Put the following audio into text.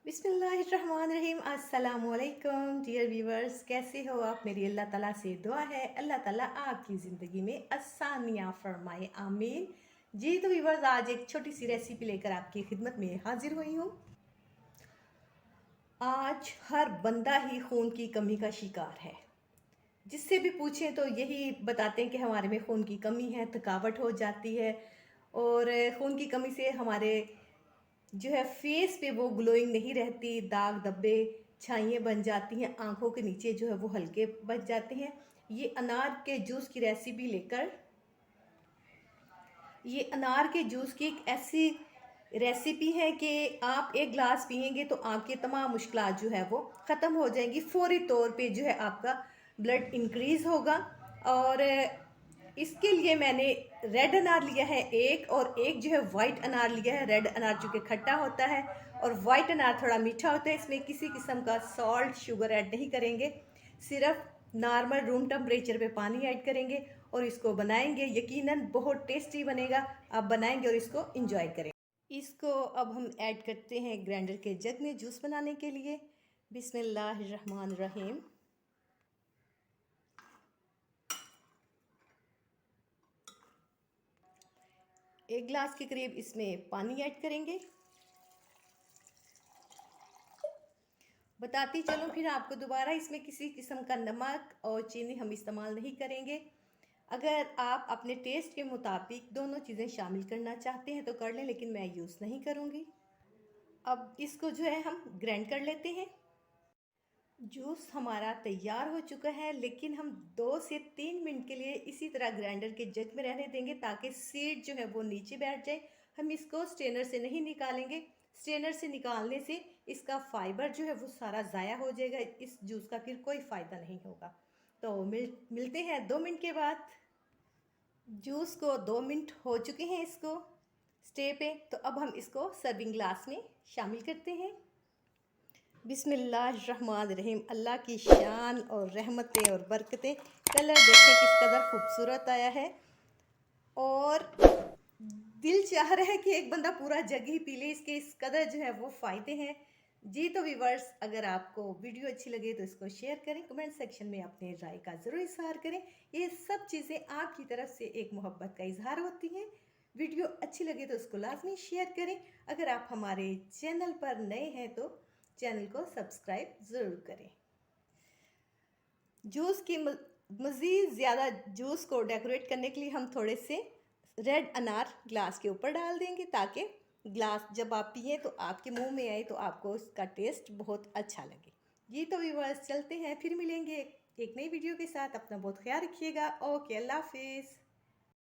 बिस्मिल्लाहिर्रहमानिर्रहीम। अस्सलामुअलैकुम dear viewers, कैसे हो आप? मेरी अल्लाह ताला से दुआ है अल्लाह ताला आपकी ज़िंदगी में आसानियाँ फरमाए, आमीन। जी तो व्यूवर्स, आज एक छोटी सी रेसिपी लेकर आपकी खिदमत में हाजिर हुई हूँ। आज हर बंदा ही खून की कमी का शिकार है। जिससे भी पूछें तो यही बताते हैं कि हमारे में खून की कमी है, थकावट हो जाती है और खून की कमी से हमारे जो है फेस पे वो ग्लोइंग नहीं रहती, दाग धब्बे छाइयाँ बन जाती हैं, आंखों के नीचे जो है वो हल्के बच जाते हैं। ये अनार के जूस की रेसिपी लेकर ये अनार के जूस की एक ऐसी रेसिपी है कि आप एक ग्लास पिएंगे तो आपकी तमाम मुश्किलात जो है वो ख़त्म हो जाएंगी। फौरी तौर पे जो है आपका ब्लड इंक्रीज़ होगा। और इसके लिए मैंने रेड अनार लिया है एक, और एक जो है वाइट अनार लिया है। रेड अनार चूँकि खट्टा होता है और वाइट अनार थोड़ा मीठा होता है। इसमें किसी किस्म का सॉल्ट शुगर ऐड नहीं करेंगे, सिर्फ नॉर्मल रूम टेम्परेचर पे पानी ऐड करेंगे और इसको बनाएंगे। यकीनन बहुत टेस्टी बनेगा। आप बनाएंगे और इसको इंजॉय करें। इसको अब हम ऐड करते हैं ग्राइंडर के जग में जूस बनाने के लिए। बिस्मिल्लाहिर्रहमानिर्रहीम। एक गिलास के करीब इसमें पानी ऐड करेंगे। बताती चलूँ फिर आपको दोबारा, इसमें किसी किस्म का नमक और चीनी हम इस्तेमाल नहीं करेंगे। अगर आप अपने टेस्ट के मुताबिक दोनों चीज़ें शामिल करना चाहते हैं तो कर लें, लेकिन मैं यूज़ नहीं करूँगी। अब इसको जो है हम ग्राइंड कर लेते हैं। जूस हमारा तैयार हो चुका है, लेकिन हम 2 से 3 मिनट के लिए इसी तरह ग्राइंडर के जग में रहने देंगे ताकि सीड जो है वो नीचे बैठ जाए। हम इसको स्ट्रेनर से नहीं निकालेंगे। स्ट्रेनर से निकालने से इसका फाइबर जो है वो सारा ज़ाया हो जाएगा। इस जूस का फिर कोई फ़ायदा नहीं होगा। तो मिलते हैं 2 मिनट के बाद। जूस को 2 मिनट हो चुके हैं इसको स्टे पे। तो अब हम इसको सर्विंग ग्लास में शामिल करते हैं। बिस्मिल्लाहिर्रहमानिर्रहीम। अल्लाह की शान और रहमतें और बरकतें। कलर देखें किस कदर खूबसूरत आया है और दिल चाह रहा है कि एक बंदा पूरा जग ही पी ले। इसके इस कदर जो है वो फ़ायदे हैं। जी तो व्यूवर्स, अगर आपको वीडियो अच्छी लगे तो इसको शेयर करें, कमेंट सेक्शन में अपने राय का ज़रूर इजहार करें। ये सब चीज़ें आपकी तरफ से एक मोहब्बत का इजहार होती हैं। वीडियो अच्छी लगे तो उसको लाजमी शेयर करें। अगर आप हमारे चैनल पर नए हैं तो चैनल को सब्सक्राइब ज़रूर करें। जूस की मज़ीद ज़्यादा जूस को डेकोरेट करने के लिए हम थोड़े से रेड अनार ग्लास के ऊपर डाल देंगे ताकि ग्लास जब आप पिए तो आपके मुंह में आए तो आपको उसका टेस्ट बहुत अच्छा लगे। जी तो व्यूअर्स, चलते हैं, फिर मिलेंगे एक नई वीडियो के साथ। अपना बहुत ख्याल रखिएगा। ओके, अल्लाह हाफिज़।